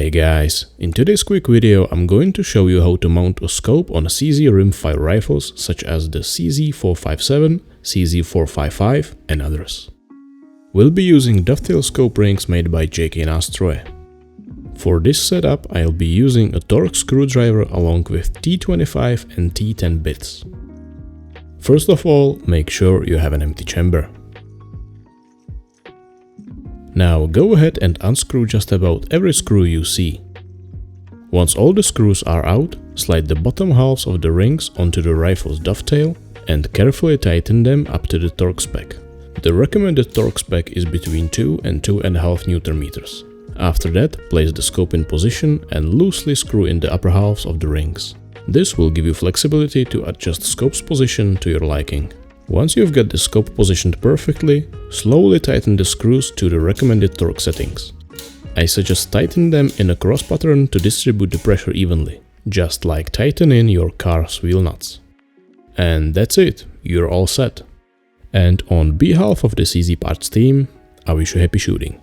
Hey guys, in today's quick video I'm going to show you how to mount a scope on CZ rimfire rifles such as the CZ457, CZ455 and others. We'll be using dovetail scope rings made by JK Nastroje. For this setup I'll be using a Torx screwdriver along with T25 and T10 bits. First of all, make sure you have an empty chamber. Now go ahead and unscrew just about every screw you see. Once all the screws are out, slide the bottom halves of the rings onto the rifle's dovetail and carefully tighten them up to the torque spec. The recommended torque spec is between 2 and 2.5 Nm. After that, place the scope in position and loosely screw in the upper halves of the rings. This will give you flexibility to adjust scope's position to your liking. Once you've got the scope positioned perfectly, slowly tighten the screws to the recommended torque settings. I suggest tighten them in a cross pattern to distribute the pressure evenly, just like tightening your car's wheel nuts. And that's it, you're all set. And on behalf of the CZ Parts team, I wish you happy shooting.